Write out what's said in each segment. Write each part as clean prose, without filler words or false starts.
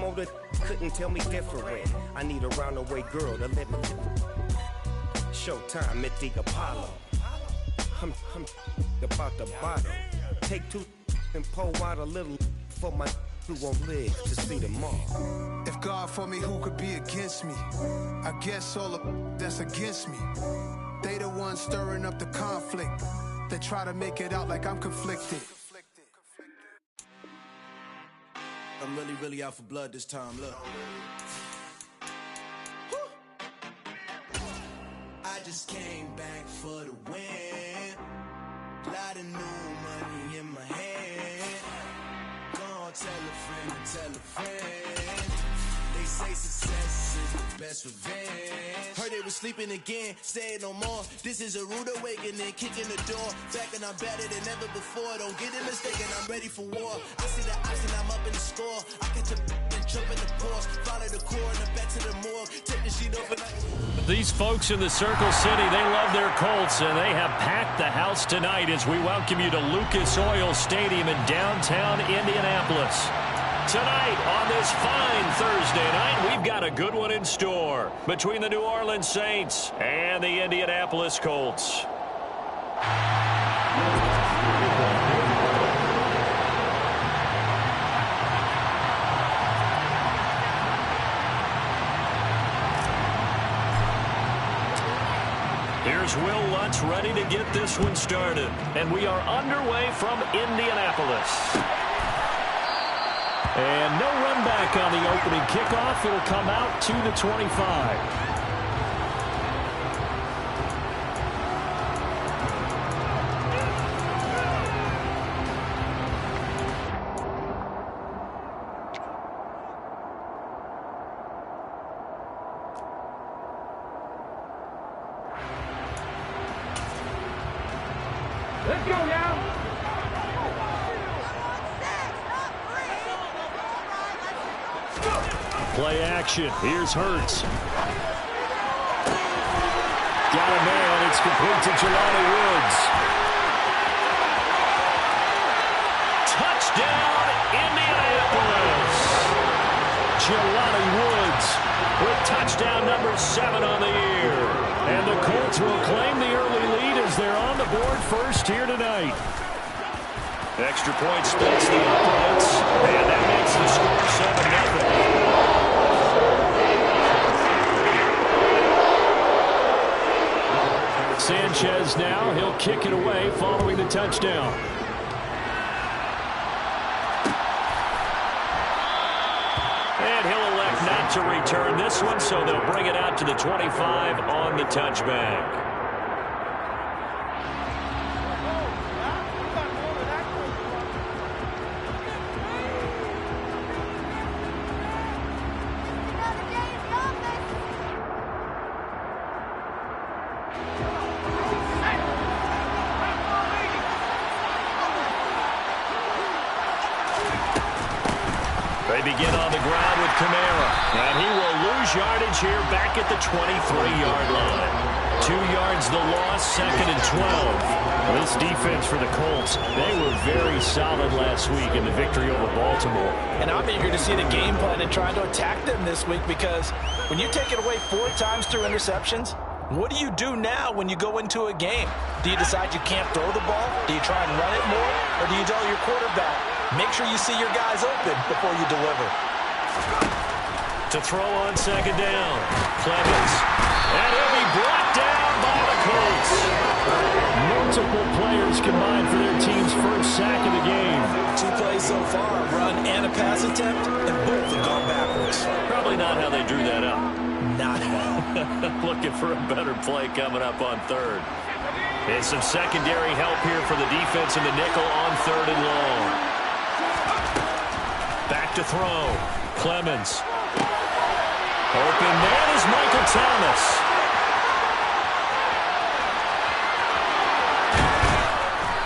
Some older couldn't tell me different. I need a round-the-way girl to let me. Showtime at the Apollo. I'm about the bottom. Take two and pour out a little for my who won't live to see tomorrow. If God for me, who could be against me? I guess all the that's against me. They the ones stirring up the conflict. They try to make it out like I'm conflicted. I'm really out for blood this time, look. I just came back for the win. Lot of new money in my hand. Gonna tell a friend and tell a friend. They say success is the best revenge. Heard they was sleeping again, staying no more. This is a rude awakening, kicking the door. Back and I'm better than ever before. Don't get it mistaken, I'm ready for war. I see the option, I'm up in the score. I catch a and jump in the course. Follow the core and back to the morgue. Take the sheet off and These folks in the Circle City, they love their Colts, and they have packed the house tonight as we welcome you to Lucas Oil Stadium in downtown Indianapolis. Tonight, on this fine Thursday night, we've got a good one in store between the New Orleans Saints and the Indianapolis Colts. Here's Will Lutz ready to get this one started. And we are underway from Indianapolis. And no run back on the opening kickoff. It'll come out to the 25. Let's go now. Play action. Here's Hurts. Got a man. It's complete to Jelani Woods. Touchdown, Indianapolis. Jelani Woods with touchdown number 7 on the year. And the Colts will claim the early lead as they're on the board first here tonight. Extra point splits the opponents, and that makes the score 7-0. Sanchez now, he'll kick it away following the touchdown. And he'll elect not to return this one, so they'll bring it out to the 25 on the touchback. They begin on the ground with Kamara, and he will lose yardage here back at the 23-yard line. 2 yards the loss, 2nd and 12. This defense for the Colts, they were very solid last week in the victory over Baltimore. And I'm eager to see the game plan and trying to attack them this week, because when you take it away 4 times through interceptions, what do you do now when you go into a game? Do you decide you can't throw the ball? Do you try and run it more? Or do you tell your quarterback, make sure you see your guys open before you deliver? To throw on 2nd down, Clemens. And he'll be brought down by the Colts. Multiple players combined for their team's first sack of the game. 2 plays so far, a run and a pass attempt, and both have gone backwards. Probably not how they drew that up. Not at all. Looking for a better play coming up on 3rd. And some secondary help here for the defense in the nickel on 3rd and long. Back to throw. Clemens. Open man is Michael Thomas.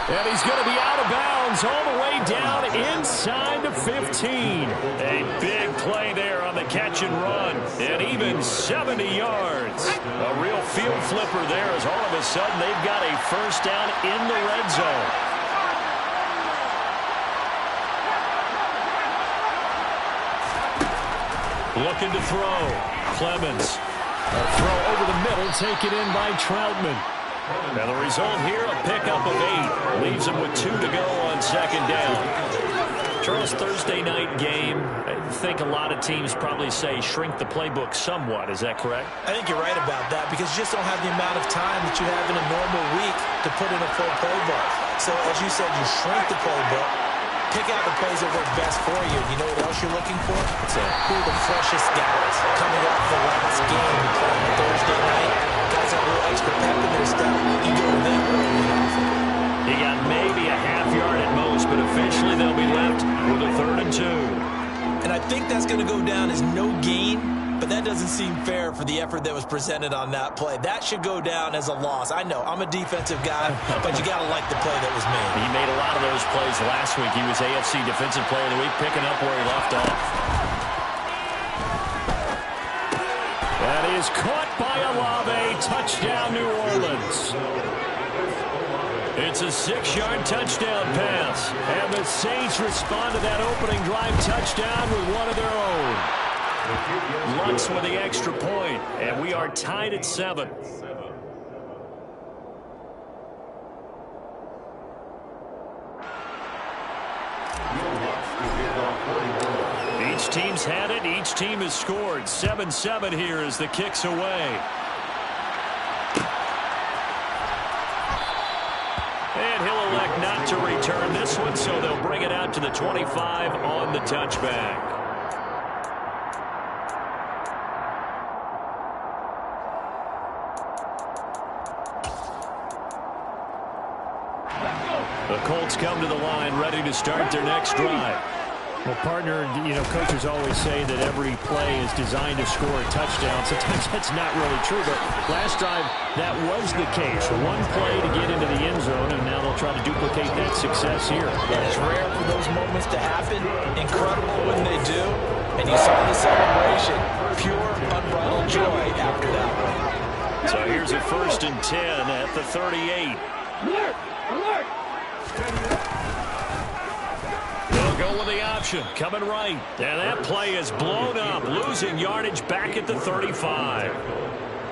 And he's going to be out of bounds all the way down inside the 15. A big play there on the catch and run. And even 70 yards. A real field flipper there as all of a sudden they've got a first down in the red zone. Looking to throw. Clemens. A throw over the middle, taken in by Troutman. And the result here, a pickup of 8. Leaves him with 2 to go on second down. Charles, Thursday night game, I think a lot of teams probably say shrink the playbook somewhat. Is that correct? I think you're right about that because you just don't have the amount of time that you have in a normal week to put in a full playbook. So, as you said, you shrink the playbook, pick out the plays that work best for you. You know what else you're looking for? Who are the freshest guys coming off the last game playing Thursday night? Guys have a little extra pep in their step. You go with them early and often. He got maybe a half yard at most, but officially they'll be left with a 3rd and 2. And I think that's going to go down as no gain, but that doesn't seem fair for the effort that was presented on that play. That should go down as a loss. I know, I'm a defensive guy, but you got to like the play that was made. He made a lot of those plays last week. He was AFC Defensive Player of the Week, picking up where he left off. That is caught by Olave. Touchdown, New Orleans. It's a 6-yard touchdown pass. And the Saints respond to that opening drive touchdown with one of their own. Lutz with the extra point, and we are tied at 7. Each team's had it. Each team has scored. 7-7 here as the kick's away. And he'll elect not to return this one, so they'll bring it out to the 25 on the touchback. The Colts come to the line, ready to start their next drive. Well, partner, coaches always say that every play is designed to score a touchdown. Sometimes that's not really true, but last drive, that was the case. One play to get into the end zone, and now they'll try to duplicate that success here. Yeah, it's rare for those moments to happen. Incredible when they do. And you saw the celebration. Pure, unbridled joy after that one. So here's a 1st and 10 at the 38. Alert! Alert! They'll go with the option, coming right. And that play is blown up, losing yardage back at the 35.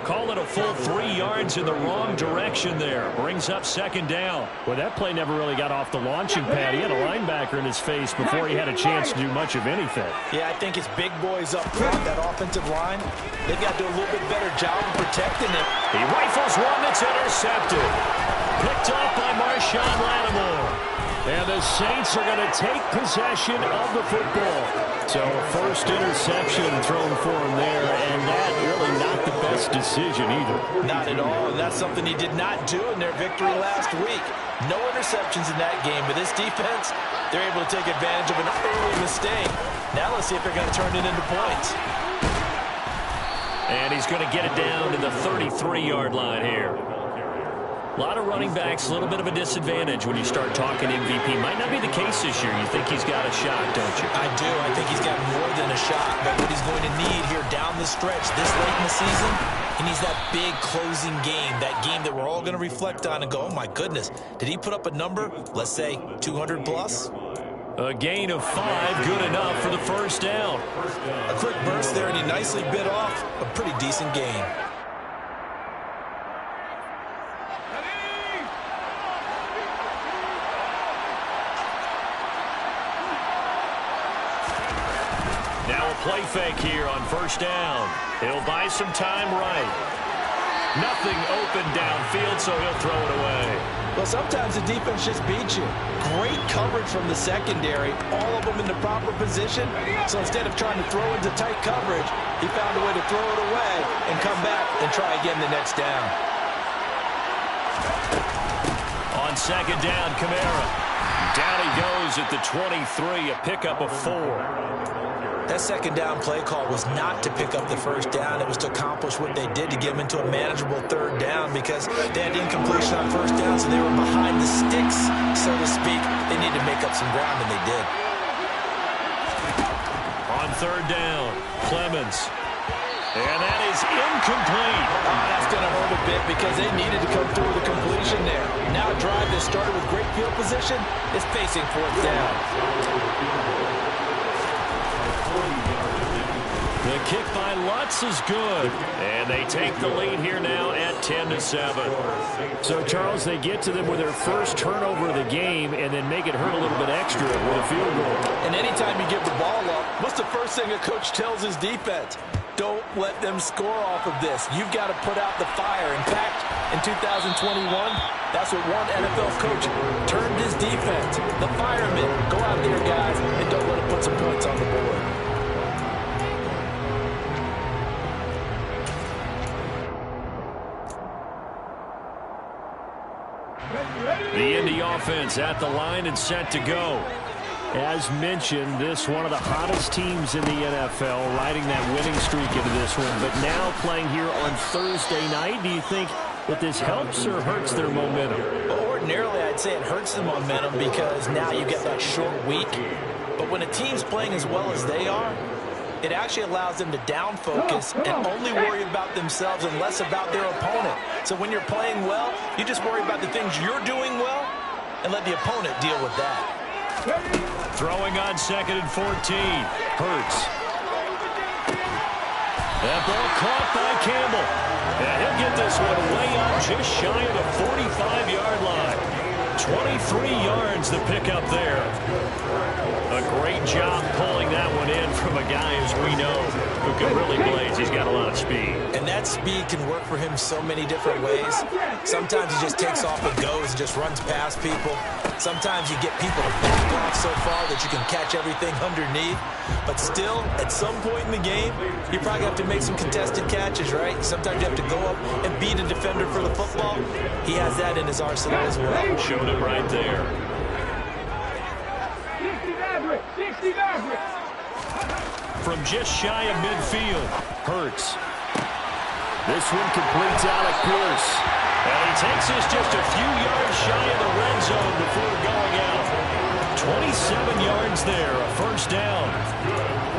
Call it a full 3 yards in the wrong direction there. Brings up 2nd down. Well, that play never really got off the launching pad. He had a linebacker in his face before he had a chance to do much of anything. Yeah, I think it's big boys up front, that offensive line. They've got to do a little bit better job of protecting him. He rifles one that's intercepted. Picked off by Marshawn Lattimore. And the Saints are going to take possession of the football. So first interception thrown for him there, and that really not the best decision either. Not at all, and that's something he did not do in their victory last week. No interceptions in that game, but this defense, they're able to take advantage of an early mistake. Now let's see if they're going to turn it into points. And he's going to get it down to the 33-yard line here. A lot of running backs, a little bit of a disadvantage when you start talking MVP. Might not be the case this year. You think he's got a shot, don't you? I do. I think he's got more than a shot. But what he's going to need here down the stretch this late in the season, he needs that big closing game, that game that we're all going to reflect on and go, oh, my goodness, did he put up a number, let's say 200 plus? A gain of 5, good enough for the 1st down. A quick burst there, and he nicely bit off a pretty decent gain. Play fake here on 1st down. He'll buy some time right. Nothing open downfield, so he'll throw it away. Well, sometimes the defense just beats you. Great coverage from the secondary, all of them in the proper position. So instead of trying to throw into tight coverage, he found a way to throw it away and come back and try again the next down. On 2nd down, Kamara. Down he goes at the 23, a pickup of 4. That 2nd down play call was not to pick up the 1st down. It was to accomplish what they did to get them into a manageable 3rd down because they had incompletion on 1st down, so they were behind the sticks, so to speak. They needed to make up some ground, and they did. On 3rd down, Clemens. And that is incomplete. That's going to hurt a bit because they needed to come through with a completion there. Now a drive that started with great field position is facing 4th down. The kick by Lutz is good. And they take the lead here now at 10-7. So, Charles, they get to them with their first turnover of the game and then make it hurt a little bit extra with a field goal. And anytime you give the ball up, what's the first thing a coach tells his defense? Don't let them score off of this. You've got to put out the fire. In fact, in 2021, that's what one NFL coach termed his defense. The firemen. Go out there, guys, and don't let them put some points on the board. The Indy offense at the line and set to go. As mentioned, this one of the hottest teams in the NFL, riding that winning streak into this one. But now playing here on Thursday night, do you think that this helps or hurts their momentum? Well, ordinarily, I'd say it hurts the momentum because now you get that short week. But when a team's playing as well as they are, it actually allows them to down focus and only worry about themselves and less about their opponent. So when you're playing well, you just worry about the things you're doing well and let the opponent deal with that. Throwing on 2nd and 14. Hurts. That ball caught by Campbell. And he'll get this one way up just shy of the 45-yard line. 23 yards to pick up there. A great job pulling that one in from a guy, as we know, who can really blaze. He's got a lot of speed. And that speed can work for him so many different ways. Sometimes he just takes off and goes and just runs past people. Sometimes you get people to back off so far that you can catch everything underneath. But still, at some point in the game, you probably have to make some contested catches, right? Sometimes you have to go up and beat a defender for the football. He has that in his arsenal as well. Showed it right there. From just shy of midfield, Hurts. This one completes Alec Pierce. And he takes us just a few yards shy of the red zone before going out. 27 yards there, a first down.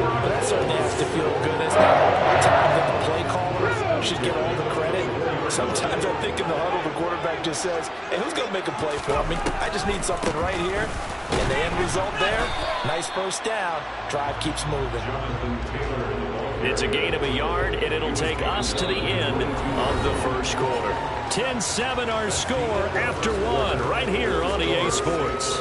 Well, that certainly has to feel good. It's not a time that the play caller should get all the credit. Sometimes I think in the huddle, the quarterback just says, hey, who's going to make a play for me? I just need something right here. And the end result there, nice first down. Drive keeps moving. It's a gain of a yard, and it'll take us to the end of the first quarter. 10-7 our score after one right here on EA Sports.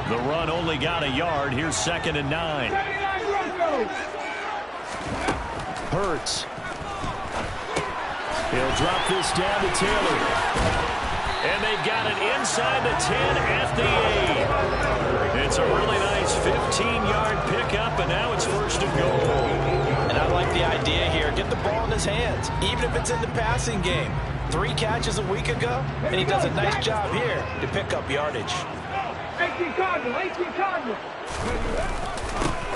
The run only got a yard. Here's 2nd and 9. Hurts. He'll drop this down to Taylor. And they've got it inside the 10 at the 8. It's a really nice 15-yard pickup, and now it's 1st and goal. And I like the idea here. Get the ball in his hands, even if it's in the passing game. 3 catches a week ago, and he does a nice job here to pick up yardage. 18 Cardinal.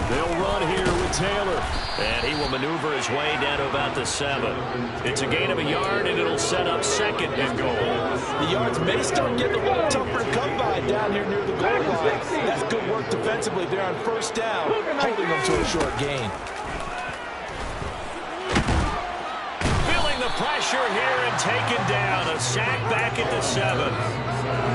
They'll run here with Taylor. And he will maneuver his way down to about the 7. It's a gain of a yard, and it'll set up 2nd and goal. The yards may start getting a little tougher to come by down here near the goal line. That's good work defensively there on 1st down, holding them to a short gain. Feeling the pressure here and taken down. A sack back at the 7.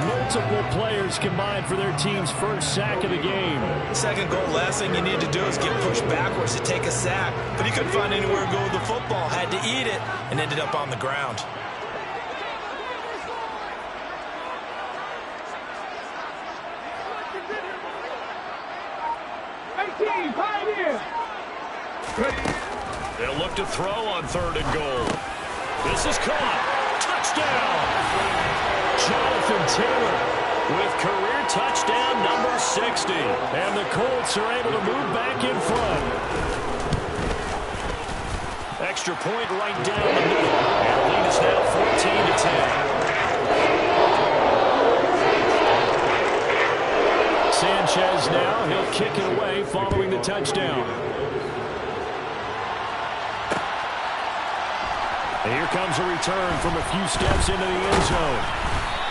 Multiple players combined for their team's first sack of the game. 2nd goal, last thing you need to do is get pushed backwards to take a sack. But he couldn't find anywhere to go with the football, had to eat it, and ended up on the ground. They'll look to throw on 3rd and goal. This is caught. Touchdown! Jonathan Taylor with career touchdown number 60. And the Colts are able to move back in front. Extra point right down the middle. And the lead is now 14-10. Sanchez now, he'll kick it away following the touchdown. And here comes a return from a few steps into the end zone.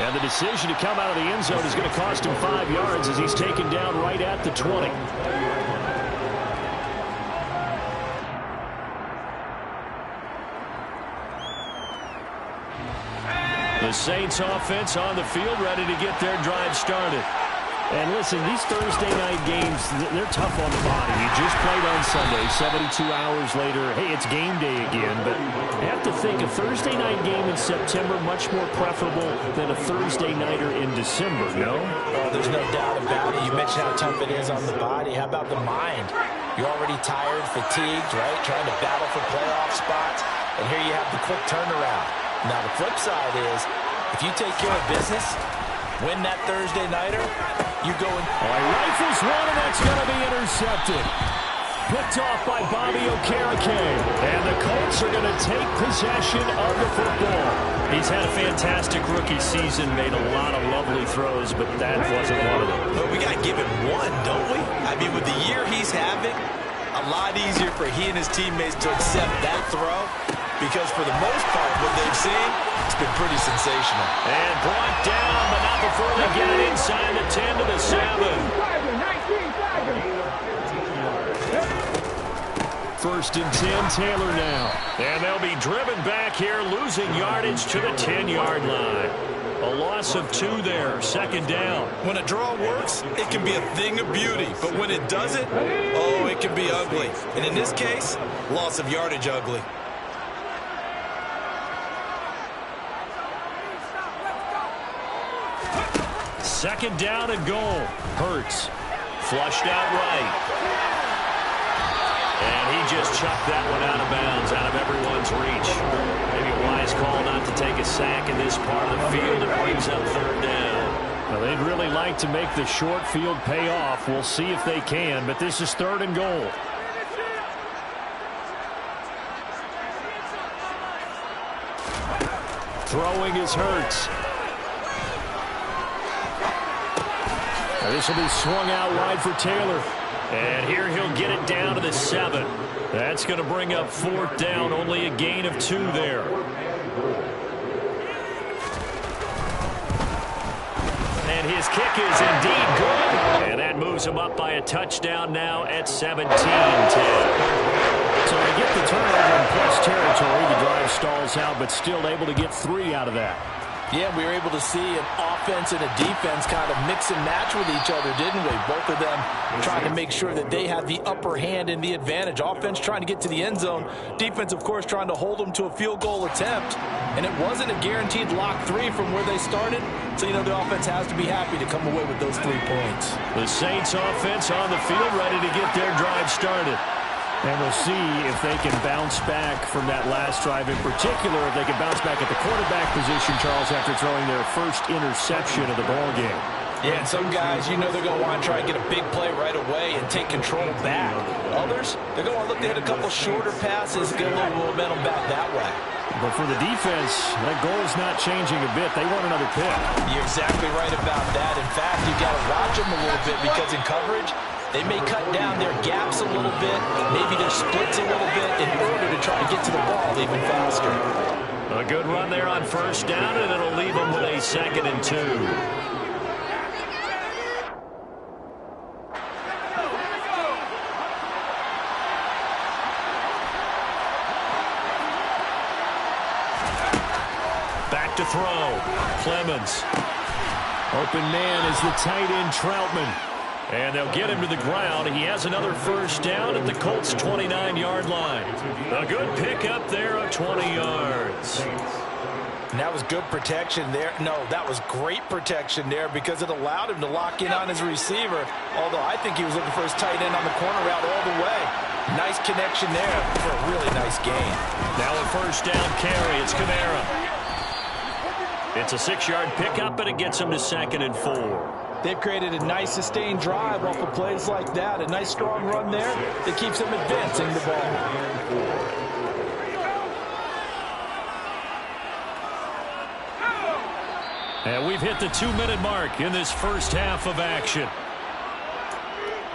And the decision to come out of the end zone is going to cost him 5 yards as he's taken down right at the 20. The Saints offense on the field, ready to get their drive started. And listen, these Thursday night games, they're tough on the body. You just played on Sunday, 72 hours later. Hey, it's game day again. But I have to think a Thursday night game in September much more preferable than a Thursday nighter in December, no? Oh, there's no doubt about it. You mentioned how tough it is on the body. How about the mind? You're already tired, fatigued, right? Trying to battle for playoff spots. And here you have the quick turnaround. Now, the flip side is, if you take care of business, win that Thursday nighter, you go in. All right, rifles one, and that's going to be intercepted. Picked off by Bobby Okereke. And the Colts are going to take possession of the football. He's had a fantastic rookie season, made a lot of lovely throws, but that wasn't one of them. But we got to give him one, don't we? I mean, with the year he's having, a lot easier for he and his teammates to accept that throw. Because for the most part, what they've seen, it's been pretty sensational. And brought down, but not before they get it inside the 10 to the 7. First and 10, Taylor now. And they'll be driven back here, losing yardage to the 10-yard line. A loss of 2 there, second down. When a draw works, it can be a thing of beauty. But when it doesn't, oh, it can be ugly. And in this case, loss of yardage ugly. Second down and goal. Hurts. Flushed out right. And he just chucked that one out of bounds, out of everyone's reach. Maybe a wise call not to take a sack in this part of the field. It brings up third down. Well, they'd really like to make the short field pay off. We'll see if they can, but this is third and goal. Throwing is Hurts. This will be swung out wide for Taylor. And here he'll get it down to the 7. That's going to bring up fourth down. Only a gain of 2 there. And his kick is indeed good. And that moves him up by a touchdown now at 17-10. So they get the turnover in plus territory. The drive stalls out, but still able to get 3 out of that. Yeah, we were able to see an offense and a defense kind of mix and match with each other, didn't we? Both of them trying to make sure that they have the upper hand and the advantage. Offense trying to get to the end zone. Defense, of course, trying to hold them to a field goal attempt. And it wasn't a guaranteed lock 3 from where they started. So, you know, the offense has to be happy to come away with those 3 points. The Saints offense on the field, ready to get their drive started. And we'll see if they can bounce back from that last drive, in particular, if they can bounce back at the quarterback position, Charles, after throwing their first interception of the ball game. Yeah, and some guys, you know they're going to want to try and get a big play right away and take control back. Others, they're going to look, they had a couple shorter passes, get a little momentum back that way. But for the defense, that goal's not changing a bit. They want another pick. You're exactly right about that. In fact, you got to watch them a little bit because in coverage, they may cut down their gaps a little bit, maybe their splits a little bit in order to try to get to the ball even faster. A good run there on first down, and it'll leave them with a 2nd and 2. Back to throw. Clemens. Open man is the tight end Troutman. And they'll get him to the ground. He has another first down at the Colts' 29-yard line. A good pickup there of 20 yards. And that was good protection there. No, that was great protection there because it allowed him to lock in on his receiver. Although I think he was looking for his tight end on the corner route all the way. Nice connection there for a really nice gain. Now a first down carry. It's Kamara. It's a 6-yard pickup, and it gets him to 2nd and 4. They've created a nice sustained drive off of plays like that. A nice strong run there that keeps them advancing the ball. And we've hit the 2-minute mark in this first half of action.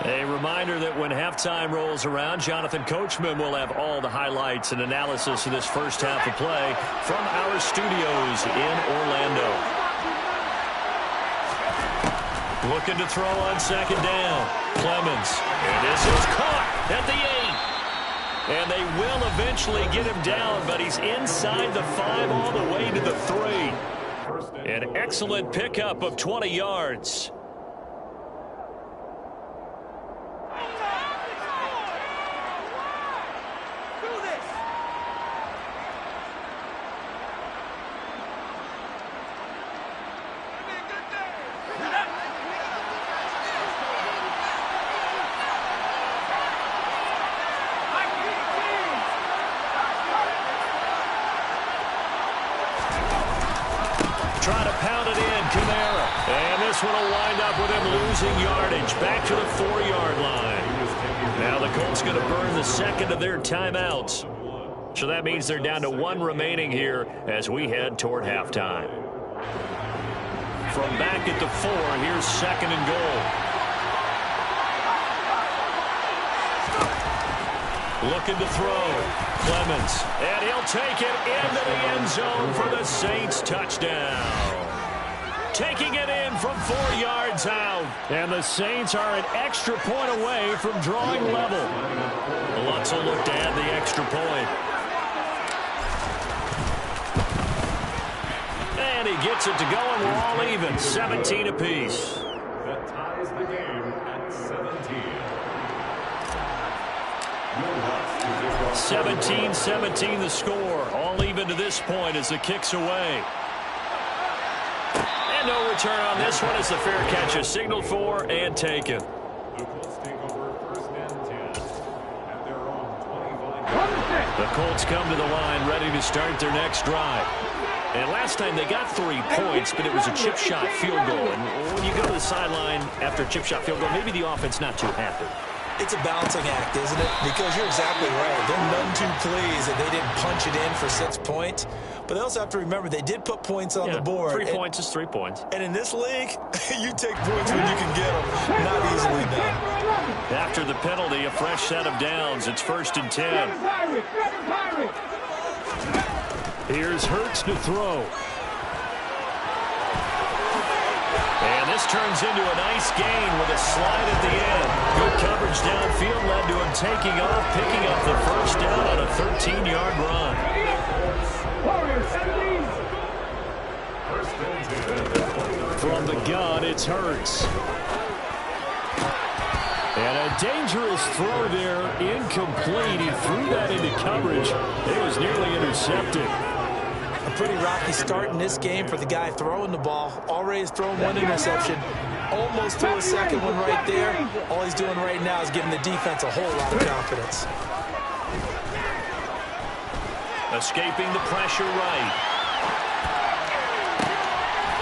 A reminder that when halftime rolls around, Jonathan Coachman will have all the highlights and analysis of this first half of play from our studios in Orlando. Looking to throw on second down. Clemens. And this is caught at the 8. And they will eventually get him down, but he's inside the 5 all the way to the 3. An excellent pickup of 20 yards. Try to pound it in, Kamara. And this one will wind up with him losing yardage back to the 4-yard line. Now the Colts going to burn the second of their timeouts. So that means they're down to 1 remaining here as we head toward halftime. From back at the 4, here's 2nd and goal. Looking to throw. Clemens. And he'll take it into the end zone for the Saints touchdown. Taking it in from 4 yards out. And the Saints are an extra point away from drawing level. Lutz will look to add the extra point. And he gets it to go, and we're all even. 17 apiece. That ties the game at 17. 17-17 the score. All even to this point as the kick's away. And no return on this one as the fair catch is signaled for and taken. The Colts take over 1st and 10 at their own 25. The Colts come to the line ready to start their next drive. And last time they got 3 points, but it was a chip shot field goal. And when you go to the sideline after a chip shot field goal, maybe the offense not too happy. It's a balancing act, isn't it? Because you're exactly right. They're none too pleased that they didn't punch it in for 6 points. But they also have to remember they did put points on the board. 3 points is 3 points. And in this league, you take points when you can get them. Not easily done. After the penalty, a fresh set of downs. It's 1st and 10. Here's Hurts to throw. And this turns into a nice gain with a slide at the end. Good coverage downfield led to him taking off, picking up the 1st down on a 13-yard run. From the gun, it's Hurts. And a dangerous throw there, incomplete. He threw that into coverage. It was nearly intercepted. A pretty rocky start in this game for the guy throwing the ball. Already has thrown 1 interception. Almost threw a 2nd one right there. All he's doing right now is giving the defense a whole lot of confidence. Escaping the pressure right.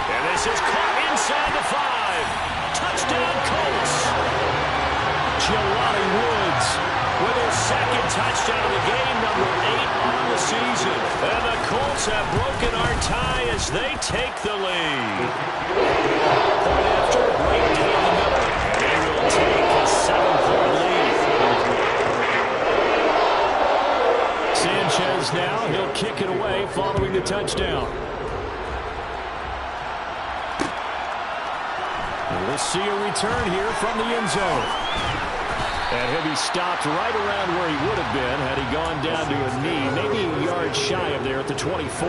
And this is caught inside the 5. Touchdown Colts. Jelani Woods with his 2nd touchdown of the game, number 8 on the season. And the Colts have broken our tie as they take the lead. Point after, right down the middle. They will take a 7-point lead. Sanchez now, he'll kick it away following the touchdown. And we'll see a return here from the end zone. And he'll be stopped right around where he would have been had he gone down to a knee, maybe a yard shy of there at the 24.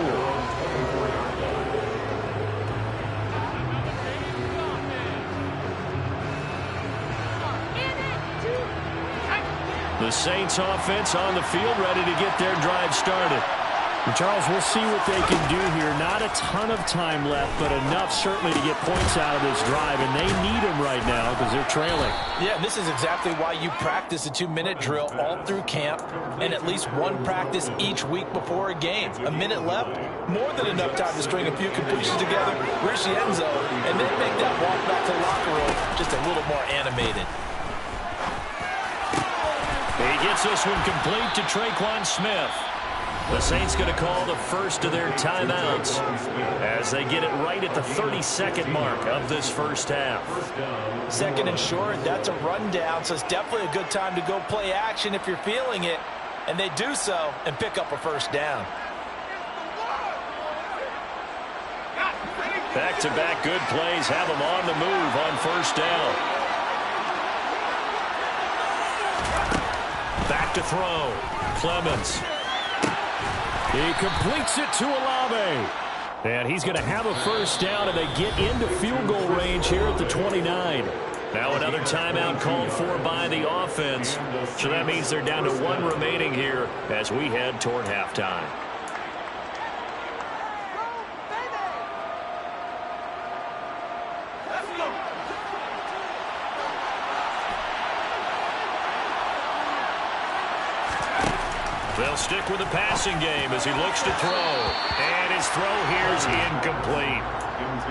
The Saints offense on the field ready to get their drive started. And Charles, we'll see what they can do here. Not a ton of time left, but enough certainly to get points out of this drive, and they need them right now because they're trailing. Yeah, this is exactly why you practice a 2-minute drill all through camp and at least 1 practice each week before a game. A minute left, more than enough time to string a few completions together, reach the end zone, and then make that walk back to the locker room just a little more animated. He gets this one complete to Traquan Smith. The Saints going to call the first of their timeouts as they get it right at the 32nd mark of this first half. 2nd and short, that's a rundown, so it's definitely a good time to go play action if you're feeling it. And they do so and pick up a 1st down. Back-to-back good plays have them on the move on 1st down. Back to throw. Clemens. He completes it to Olave. And he's going to have a first down, and they get into field goal range here at the 29. Now another timeout called for by the offense. So that means they're down to 1 remaining here as we head toward halftime. They'll stick with the passing game as he looks to throw. And his throw here is incomplete.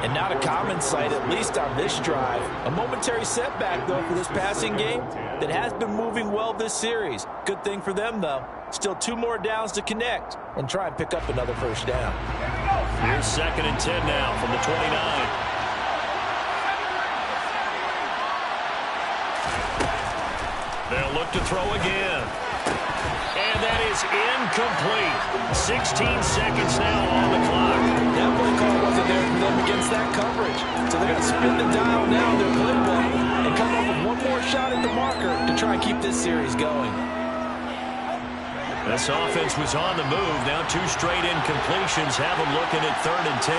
And not a common sight, at least on this drive. A momentary setback, though, for this passing game that has been moving well this series. Good thing for them, though. Still 2 more downs to connect and try and pick up another first down. Here's 2nd and 10 now from the 29. They'll look to throw again. And that is incomplete. 16 seconds now on the clock. That play call wasn't there for them against that coverage. So they're going to spin the dial now, their playbook, and come up with 1 more shot at the marker to try and keep this series going. This offense was on the move. Now 2 straight incompletions have them looking at 3rd and 10.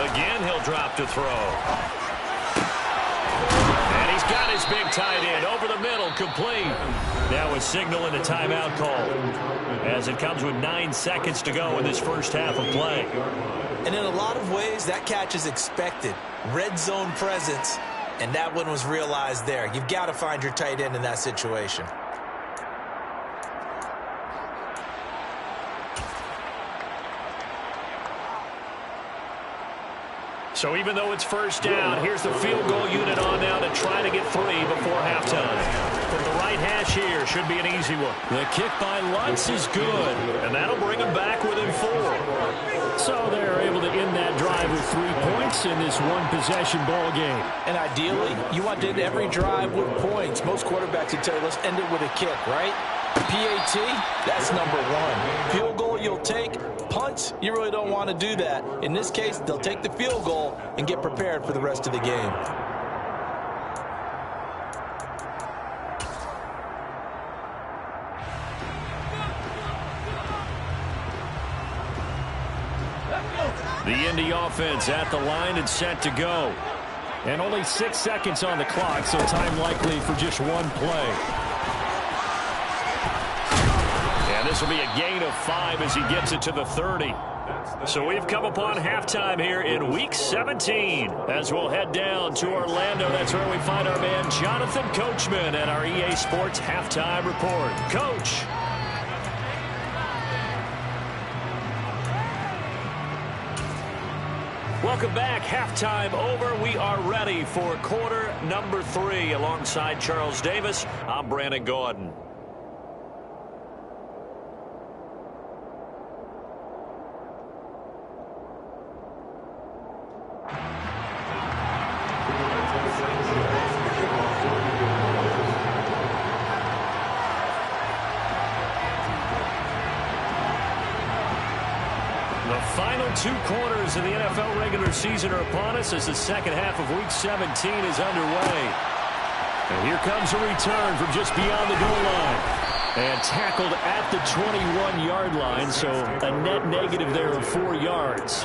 Again, he'll drop to throw. Got his big tight end over the middle, complete. Now a signal and a timeout call as it comes with 9 seconds to go in this first half of play. And in a lot of ways, that catch is expected. Red zone presence, and that one was realized there. You've got to find your tight end in that situation. So even though it's first down, here's the field goal unit on now to try to get 3 before halftime. From the right hash here, should be an easy one. The kick by Lutz is good, and that'll bring them back within 4. So they're able to end that drive with 3 points in this one-possession ball game. And ideally, you want to end every drive with points. Most quarterbacks would tell you, let's end it with a kick, right? PAT, that's number 1. Field goal you'll take. Punts, you really don't want to do that. In this case, they'll take the field goal and get prepared for the rest of the game. The Indy offense at the line and set to go. And only 6 seconds on the clock, so time likely for just 1 play. This will be a gain of 5 as he gets it to the 30. So we've come upon halftime here in Week 17. As we'll head down to Orlando, that's where we find our man Jonathan Coachman at our EA Sports Halftime Report. Coach. Welcome back. Halftime over. We are ready for quarter number 3. Alongside Charles Davis, I'm Brandon Gordon. The final 2 quarters of the NFL regular season are upon us as the second half of Week 17 is underway. And here comes a return from just beyond the goal line. And tackled at the 21-yard line, so a net negative there of 4 yards.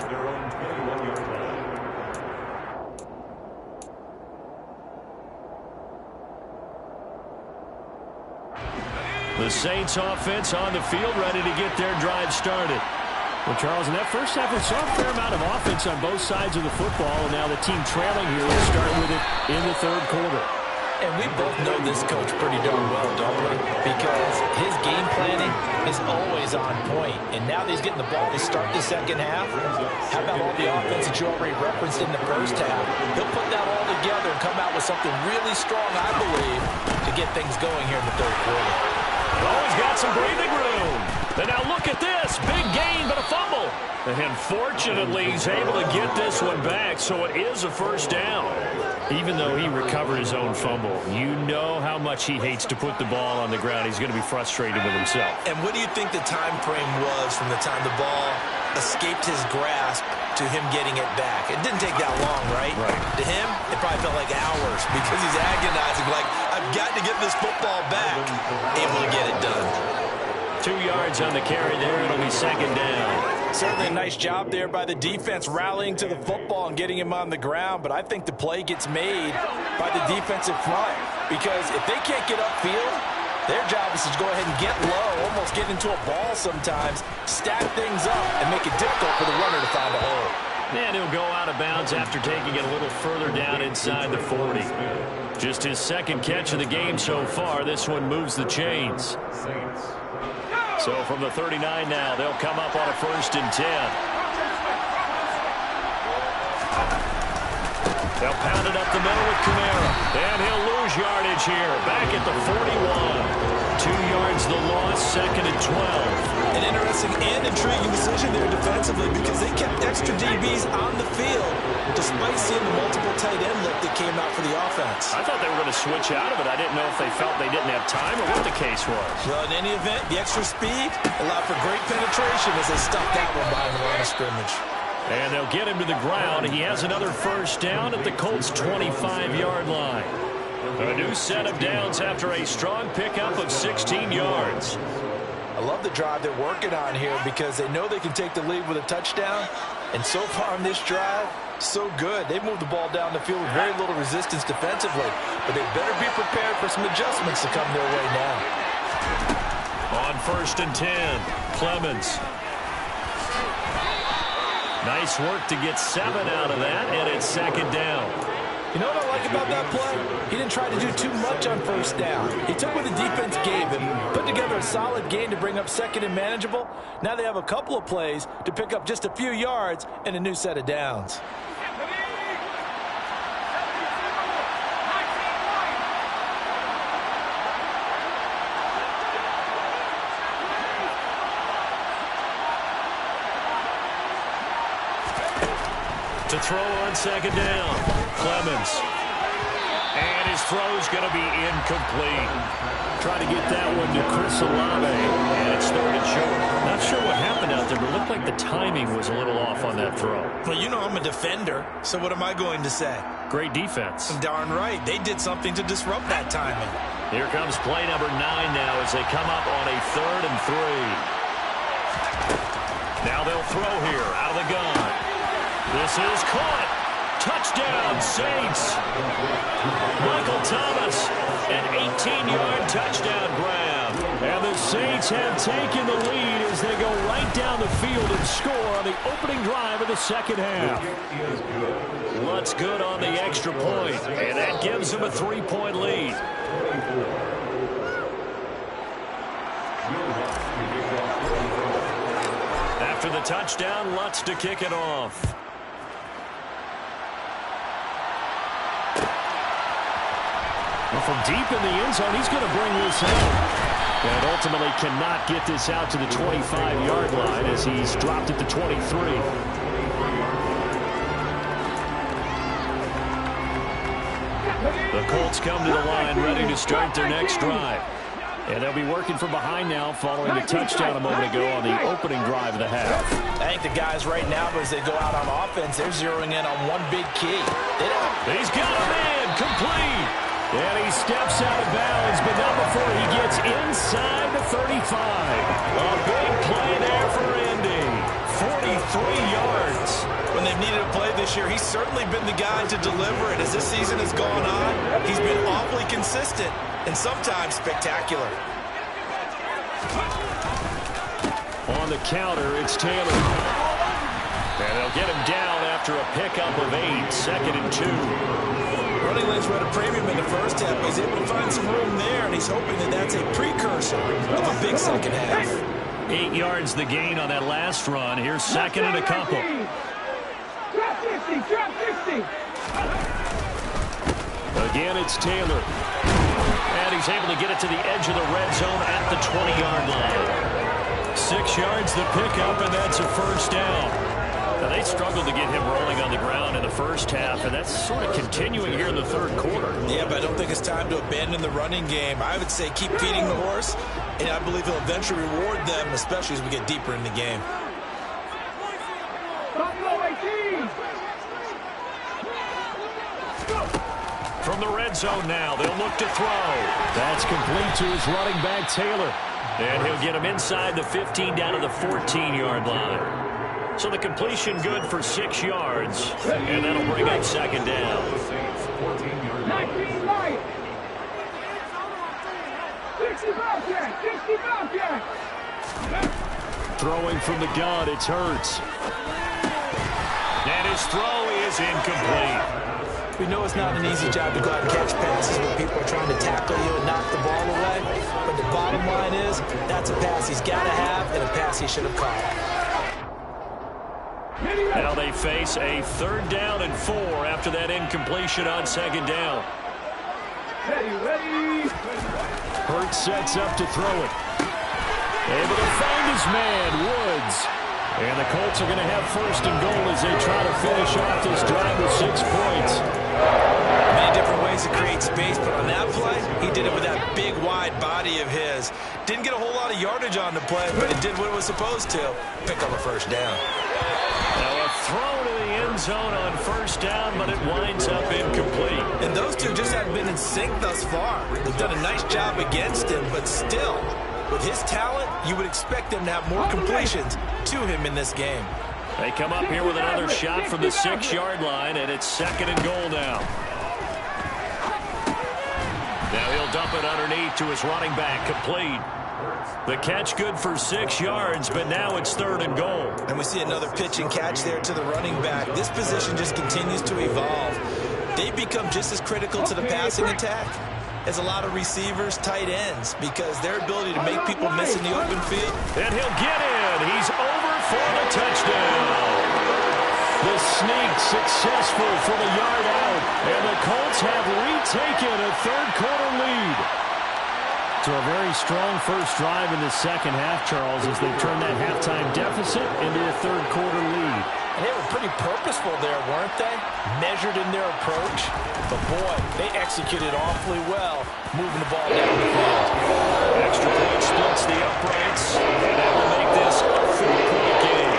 The Saints offense on the field ready to get their drive started. Well, Charles, in that first half, we saw a fair amount of offense on both sides of the football, and now the team trailing here will start with it in the 3rd quarter. And we both know this coach pretty darn well, don't we? Because his game planning is always on point. And now that he's getting the ball to start the second half, how about all the offense that you already referenced in the first half? He'll put that all together and come out with something really strong, I believe, to get things going here in the 3rd quarter. Oh, he's got some breathing room. And now look at this. Big gain, but a fumble. And fortunately, he's able to get this one back, so it is a first down. Even though he recovered his own fumble, you know how much he hates to put the ball on the ground. He's going to be frustrated with himself. And what do you think the time frame was from the time the ball escaped his grasp to him getting it back? It didn't take that long, right? Right. To him, it probably felt like hours because he's agonizing. Like, I I've got to get this football back. Able to get it done. 2 yards on the carry there. It'll be second down. Certainly a nice job there by the defense rallying to the football and getting him on the ground, but I think the play gets made by the defensive front because if they can't get upfield, their job is to go ahead and get low, almost get into a ball sometimes, stack things up, and make it difficult for the runner to find a hole. And he'll go out of bounds after taking it a little further down inside the 40. Just his second catch of the game so far. This one moves the chains. So from the 39 now, they'll come up on a 1st and 10. They'll pound it up the middle with Kamara. And he'll lose yardage here. Back at the 41. 2 yards the loss, 2nd and 12. An interesting and intriguing decision there defensively because they kept extra DBs on the field despite seeing the multiple tight end look that came out for the offense. I thought they were going to switch out of it. I didn't know if they felt they didn't have time or what the case was. Well, in any event, the extra speed allowed for great penetration as they stuffed that one behind the line of scrimmage. And they'll get him to the ground. He has another 1st down at the Colts' 25-yard line. A new set of downs after a strong pickup of 16 yards. I love the drive they're working on here because they know they can take the lead with a touchdown. And so far on this drive, so good. They moved the ball down the field with very little resistance defensively. But they better be prepared for some adjustments to come their way now. On 1st and 10, Clemens. Nice work to get 7 out of that, and it's 2nd down. You know what I like about that play? He didn't try to do too much on 1st down. He took what the defense gave him, put together a solid game to bring up 2nd and manageable. Now they have a couple of plays to pick up just a few yards and a new set of downs. To throw on 2nd down, Clemens. And his throw's going to be incomplete. Try to get that one to Chris Olave, and it's 3rd and short. Not sure what happened out there, but it looked like the timing was a little off on that throw. Well, you know I'm a defender, so what am I going to say? Great defense. Darn right. They did something to disrupt that timing. Here comes play number 9 now as they come up on a 3rd and 3. Now they'll throw here out of the gun. This is caught. Touchdown, Saints. Michael Thomas, an 18-yard touchdown grab. And the Saints have taken the lead as they go right down the field and score on the opening drive of the 2nd half. Lutz good on the extra point, and that gives them a 3-point lead. After the touchdown, Lutz to kick it off. Well, from deep in the end zone, he's going to bring this home. And ultimately cannot get this out to the 25-yard line as he's dropped it to 23. The Colts come to the line ready to start their next drive. And they'll be working from behind now following the touchdown a moment ago on the opening drive of the half. I think the guys right now, as they go out on offense, they're zeroing in on one big key. He's got a man complete. And he steps out of bounds, but not before he gets inside the 35. A big play there for Indy. 43 yards. When they've needed a play this year, he's certainly been the guy to deliver it. As this season has gone on, he's been awfully consistent and sometimes spectacular. On the counter, it's Taylor. And they'll get him down after a pickup of 8, 2nd and 2. Running lanes were at a premium in the first half. He's able to find some room there, and he's hoping that that's a precursor of a big second half. 8 yards the gain on that last run. Here's 2nd and a couple. Drop 50, drop 50. Again, it's Taylor. And he's able to get it to the edge of the red zone at the 20-yard line. 6 yards the pickup, and that's a 1st down. Now, they struggled to get him rolling on the ground in the first half, and that's sort of continuing here in the 3rd quarter. Yeah, but I don't think it's time to abandon the running game. I would say keep feeding the horse, and I believe he'll eventually reward them, especially as we get deeper in the game. From the red zone now. They'll look to throw. That's complete to his running back, Taylor. And he'll get him inside the 15 down to the 14-yard line. So the completion good for 6 yards. And that'll bring up second down. 19 light. 65 yard. 65 yard. Throwing from the gun, it's Hurts. And his throw is incomplete. We know it's not an easy job to go out and catch passes when people are trying to tackle you and knock the ball away. But the bottom line is, that's a pass he's got to have and a pass he should have caught. Now they face a 3rd down and 4 after that incompletion on 2nd down. Ready. Hurts sets up to throw it. Able to find his man, Woods. And the Colts are going to have 1st and goal as they try to finish off this drive with 6 points. Many different ways to create space, but on that play, he did it with that big, wide body of his. Didn't get a whole lot of yardage on the play, but it did what it was supposed to. Pick up a 1st down. Now a throw to the end zone on 1st down, but it winds up incomplete. And those two just haven't been in sync thus far. They've done a nice job against him, but still, with his talent, you would expect them to have more completions to him in this game. They come up here with another shot from the 6-yard line, and it's 2nd and goal now. Now he'll dump it underneath to his running back, complete. The catch good for 6 yards, but now it's 3rd and goal. And we see another pitch and catch there to the running back. This position just continues to evolve. They've become just as critical to the passing attack as a lot of receivers, tight ends, because their ability to make people miss in the open field. And he'll get in. He's over for the touchdown. The sneak successful for the yard out, and the Colts have retaken a 3rd quarter lead. So a very strong first drive in the 2nd half, Charles, as they turn that halftime deficit into a 3rd quarter lead. And they were pretty purposeful there, weren't they? Measured in their approach. But boy, they executed awfully well, moving the ball down the field. Extra point splits the uprights, and that will make this a 4-point game.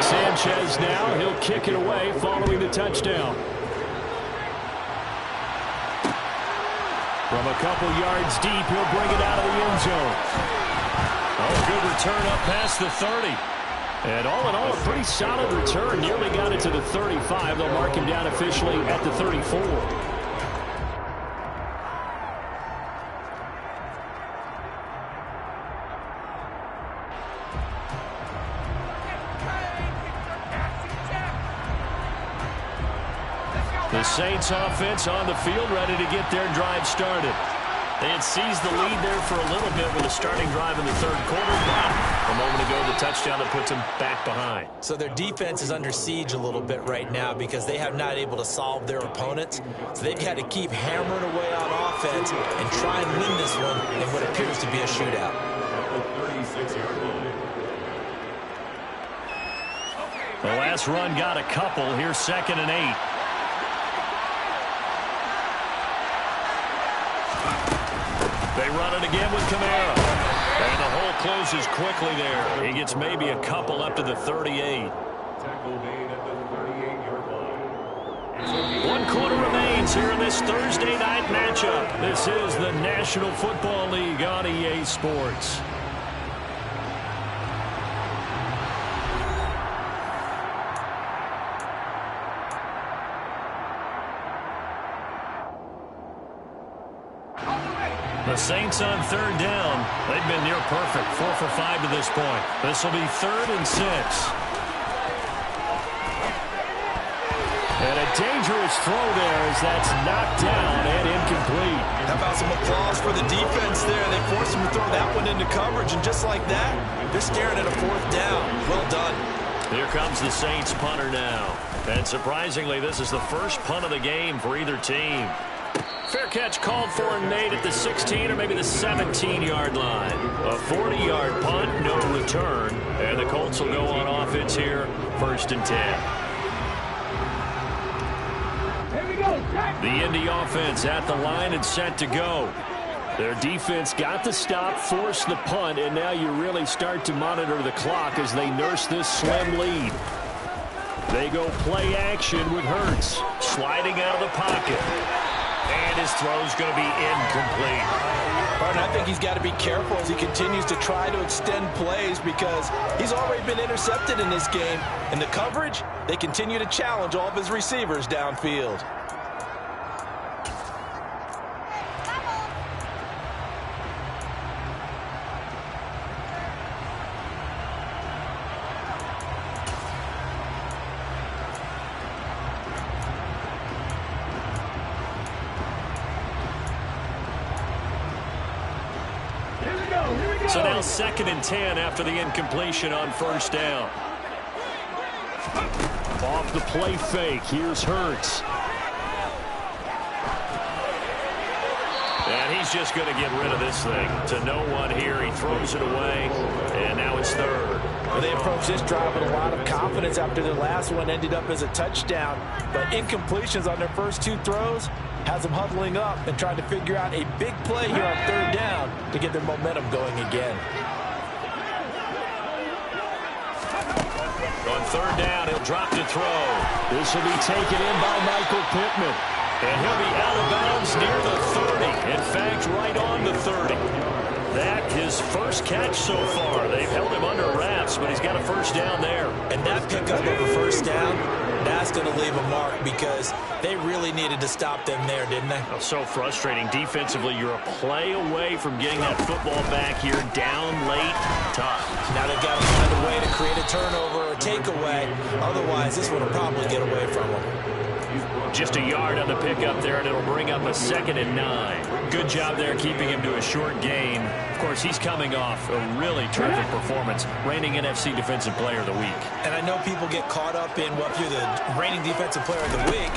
Sanchez now, he'll kick it away following the touchdown. From a couple yards deep, he'll bring it out of the end zone. Oh, good return up past the 30. And all in all, a pretty solid return. Nearly got it to the 35. They'll mark him down officially at the 34. The Saints offense on the field, ready to get their drive started. They had seized the lead there for a little bit with a starting drive in the 3rd quarter, but a moment ago the touchdown that puts them back behind. So their defense is under siege a little bit right now because they have not able to solve their opponents. So they've had to keep hammering away on offense and try and win this one in what appears to be a shootout. The last run got a couple. Here's 2nd and 8. They run it again with Kamara. And the hole closes quickly there. He gets maybe a couple up to the 38. One quarter remains here in this Thursday night matchup. This is the National Football League on EA Sports. The Saints on 3rd down. They've been near perfect. 4 for 5 to this point. This will be 3rd and 6. And a dangerous throw there as that's knocked down and incomplete. How about some applause for the defense there? They forced him to throw that one into coverage, and just like that, they're staring at a 4th down. Well done. Here comes the Saints punter now. And surprisingly, this is the first punt of the game for either team. Fair catch called for and made at the 16 or maybe the 17-yard line. A 40-yard punt, no return. And the Colts will go on offense here, 1st and 10. The Indy offense at the line and set to go. Their defense got the stop, forced the punt, and now you really start to monitor the clock as they nurse this slim lead. They go play action with Hurts. Sliding out of the pocket. And his throw's going to be incomplete. Partner, I think he's got to be careful as he continues to try to extend plays because he's already been intercepted in this game. And the coverage, they continue to challenge all of his receivers downfield. So now 2nd and 10 after the incompletion on first down. Off the play fake. Here's Hurts. And he's just going to get rid of this thing. To no one here. He throws it away. And now it's 3rd. Well, they approached this drive with a lot of confidence after their last one ended up as a touchdown. But incompletions on their first 2 throws has them huddling up and trying to figure out a big play here on 3rd down to get their momentum going again. On 3rd down, he'll drop to throw. This will be taken in by Michael Pittman. And he'll be out of bounds near the 30. In fact, right on the 30. That his first catch so far. They've held him under wraps, but he's got a first down there. And that pickup of a first down, that's going to leave a mark because they really needed to stop them there, didn't they? Oh, so frustrating. Defensively, you're a play away from getting that football back here down late. Tough. Now they've got to find a way to create a turnover or takeaway. Otherwise, this one will probably get away from them. Just a yard on the pickup there, and it'll bring up a 2nd and 9. Good job there keeping him to a short gain. Of course, he's coming off a really terrific performance, reigning NFC Defensive Player of the Week. And I know people get caught up in, well, if you're the reigning Defensive Player of the Week,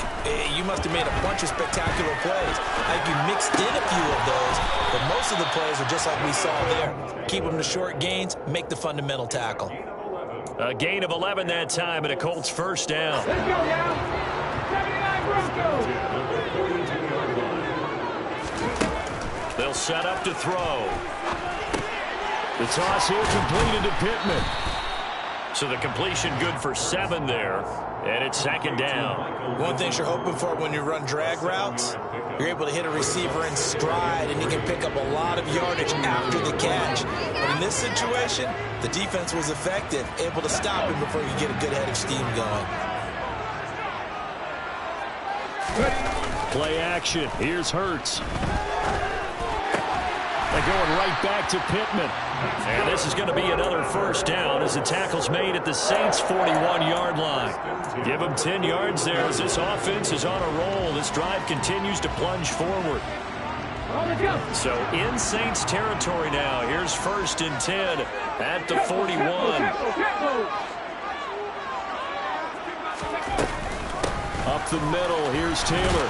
you must have made a bunch of spectacular plays. I think you mixed in a few of those, but most of the plays are just like we saw there. Keep them to short gains, make the fundamental tackle. A gain of 11 that time, and a Colts first down. Let's go now. 79 Broncos. They'll set up to throw. The toss here completed to Pittman. So the completion good for 7 there. And it's 2nd down. One thing you're hoping for when you run drag routes, you're able to hit a receiver in stride, and he can pick up a lot of yardage after the catch. But in this situation, the defense was effective, able to stop him before you get a good head of steam going. Play action. Here's Hurts. They're going right back to Pittman. And this is going to be another first down as the tackle's made at the Saints' 41-yard line. Give them 10 yards there as this offense is on a roll. This drive continues to plunge forward. So in Saints territory now. Here's 1st and 10 at the 41. Up the middle, here's Taylor.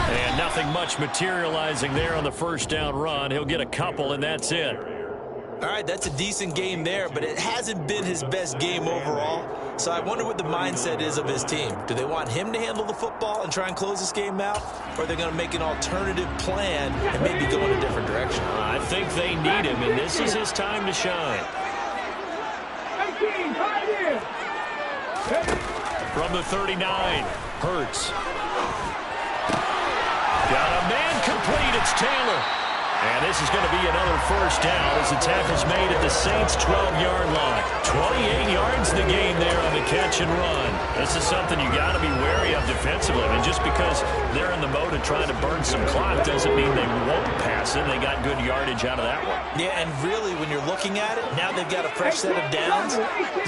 And nothing much materializing there on the first down run. He'll get a couple, and that's it. All right, that's a decent game there, but it hasn't been his best game overall. So I wonder what the mindset is of his team. Do they want him to handle the football and try and close this game out? Or are they going to make an alternative plan and maybe go in a different direction? I think they need him, and this is his time to shine. 18, 5 years. From the 39, Hurts. Got a man complete. It's Taylor. And this is going to be another first down as the tackle's made at the Saints' 12-yard line. 28 yards in the game there on the catch and run. This is something you got to be wary of defensively. And just because they're in the mode of trying to burn some clock doesn't mean they won't pass it. They got good yardage out of that one. Yeah, and really, when you're looking at it, now they've got a fresh set of downs.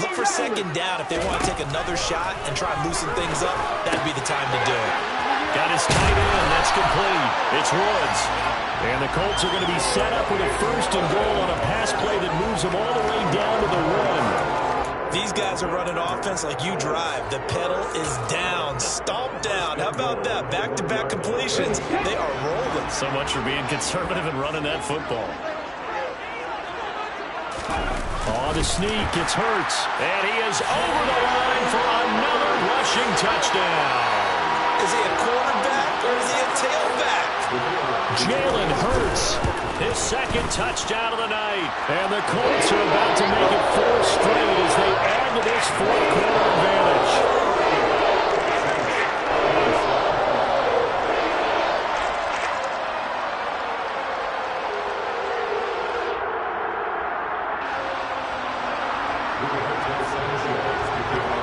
Look for 2nd down if they want to take another shot and try and loosen things up. That'd be the time to do it. Got his tight end. That's complete. It's Woods. And the Colts are going to be set up with a 1st and goal on a pass play that moves them all the way down to the 1. These guys are running offense like you drive. The pedal is down, stomped down. How about that? Back-to-back completions. They are rolling. So much for being conservative and running that football. On the sneak, it's Hurts. And he is over the line for another rushing touchdown. Is he a quarterback or is he a tailback? Jalen Hurts, his second touchdown of the night. And the Colts are about to make it 4 straight as they add to this fourth-quarter advantage.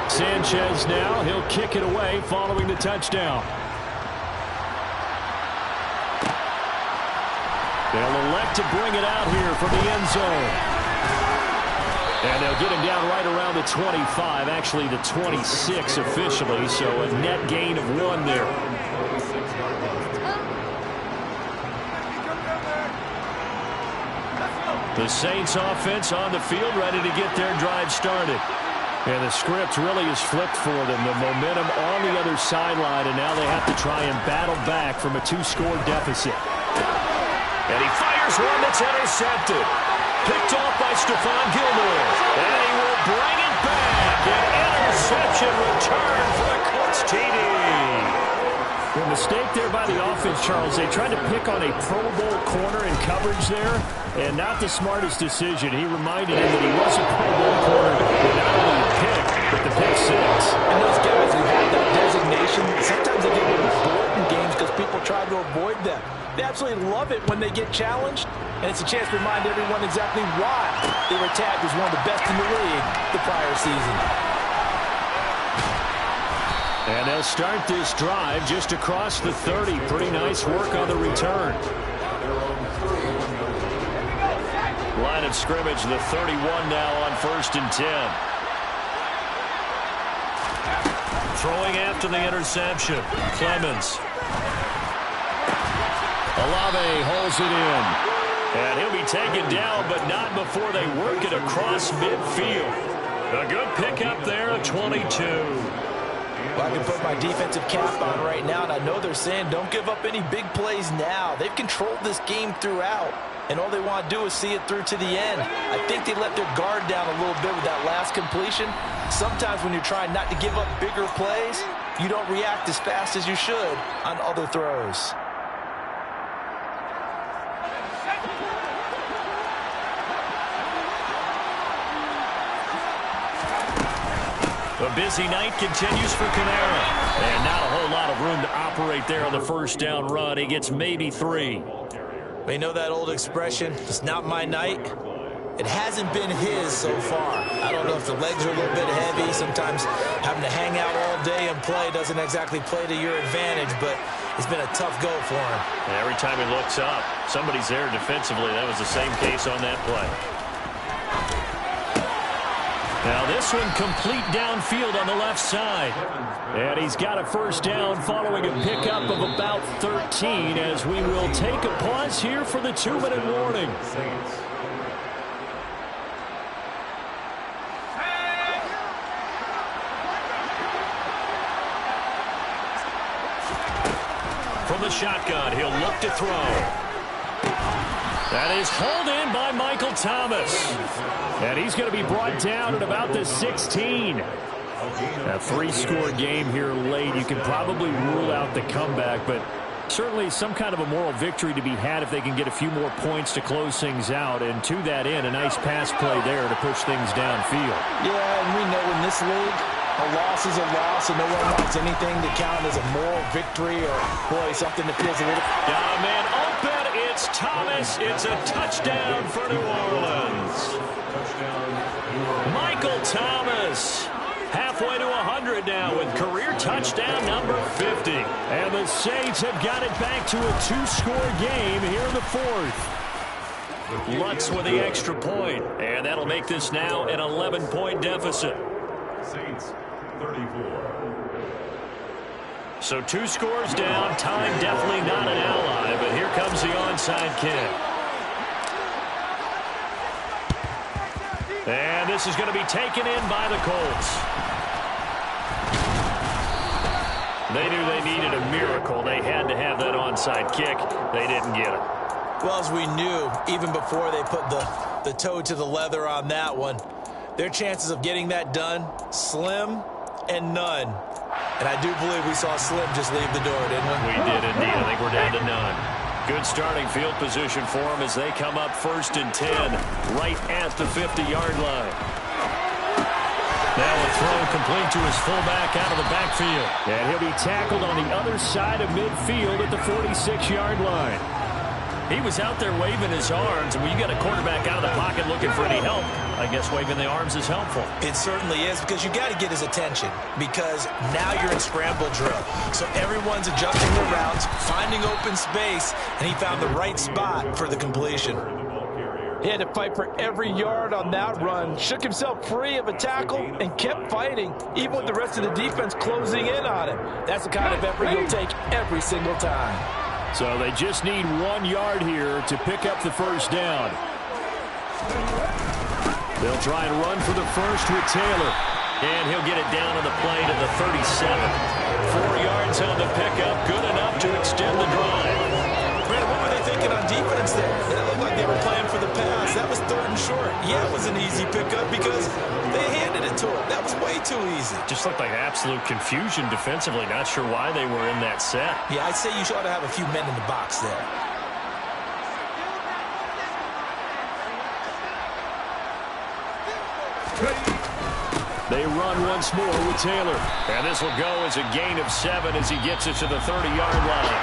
Sanchez now, he'll kick it away following the touchdown. They'll elect to bring it out here from the end zone. And they'll get him down right around the 25, actually the 26 officially, so a net gain of 1 there. The Saints offense on the field ready to get their drive started. And the script really is flipped for them. The momentum on the other sideline, and now they have to try and battle back from a 2-score deficit. And he fires one that's intercepted. Picked off by Stephon Gilmore. And he will bring it back. An interception return for the Colts TD. The mistake there by the offense, Charles. They tried to pick on a Pro Bowl corner in coverage there, and not the smartest decision. He reminded him that he was a Pro Bowl corner, and not only the pick, but the pick 6. And those guys who have that designation, sometimes they get a little bored in games because people try to avoid them. They absolutely love it when they get challenged, and it's a chance to remind everyone exactly why they were tagged as one of the best in the league the prior season. And they'll start this drive just across the 30. Pretty nice work on the return. Line of scrimmage, the 31 now on 1st and 10. Throwing after the interception. Clemens. Olave holds it in. And he'll be taken down, but not before they work it across midfield. A good pickup there of 22. Well, I can put my defensive cap on right now, and I know they're saying don't give up any big plays now. They've controlled this game throughout, and all they want to do is see it through to the end. I think they let their guard down a little bit with that last completion. Sometimes when you're trying not to give up bigger plays, you don't react as fast as you should on other throws. A busy night continues for Kamara. And not a whole lot of room to operate there on the first down run. He gets maybe 3. We know that old expression, it's not my night. It hasn't been his so far. I don't know if the legs are a little bit heavy. Sometimes having to hang out all day and play doesn't exactly play to your advantage, but it's been a tough go for him. And every time he looks up, somebody's there defensively. That was the same case on that play. Now this one complete downfield on the left side. And he's got a first down following a pickup of about 13 as we will take a pause here for the 2-minute warning. From the shotgun, he'll look to throw. That is hauled in by Michael Thomas. And he's going to be brought down at about the 16. A 3-score game here late. You can probably rule out the comeback, but certainly some kind of a moral victory to be had if they can get a few more points to close things out. And to that end, a nice pass play there to push things downfield. Yeah, and we know in this league, a loss is a loss, and no one wants anything to count as a moral victory or, boy, something that feels a little... Got a man open. It's Thomas. It's a touchdown for New Orleans. Michael Thomas. Halfway to 100 now with career touchdown number 50. And the Saints have got it back to a 2-score game here in the 4th. Lutz with the extra point. And that'll make this now an 11-point deficit. Saints 34. So 2 scores down. Time definitely not an ally, but here comes the onside kick. And this is going to be taken in by the Colts. They knew they needed a miracle. They had to have that onside kick. They didn't get it. Well, as we knew, even before they put the toe to the leather on that one, their chances of getting that done, slim and none. And I do believe we saw Slim just leave the door, didn't we? We did indeed. I think we're down to none. Good starting field position for them as they come up 1st and 10 right at the 50-yard line. Now a throw complete to his fullback out of the backfield. And he'll be tackled on the other side of midfield at the 46-yard line. He was out there waving his arms, and when you got a quarterback out of the pocket looking for any help, I guess waving the arms is helpful. It certainly is, because you got to get his attention, because now you're in scramble drill. So everyone's adjusting their routes, finding open space, and he found the right spot for the completion. He had to fight for every yard on that run, shook himself free of a tackle, and kept fighting, even with the rest of the defense closing in on him. That's the kind of effort you'll take every single time. So they just need 1 yard here to pick up the first down. They'll try and run for the first with Taylor. And he'll get it down on the play to the 37. 4 yards on the pickup, good enough to extend the drive. Brad, what were they thinking on defense there? It looked like they were playing for the pass. That was 3rd and short. Yeah, it was an easy pickup because they handed it to him. That was way too easy. Just looked like absolute confusion defensively. Not sure why they were in that set. Yeah, I'd say you ought to have a few men in the box there. They run once more with Taylor. And this will go as a gain of 7 as he gets it to the 30-yard line.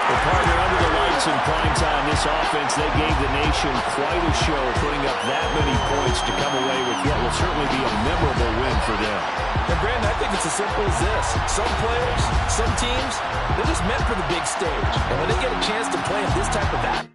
The partner under the lights in primetime, this offense, they gave the nation quite a show, putting up that many points to come away with what will certainly be a memorable win for them. And Brandon, I think it's as simple as this. Some players, some teams, they're just meant for the big stage. And when they get a chance to play in this type of atmosphere,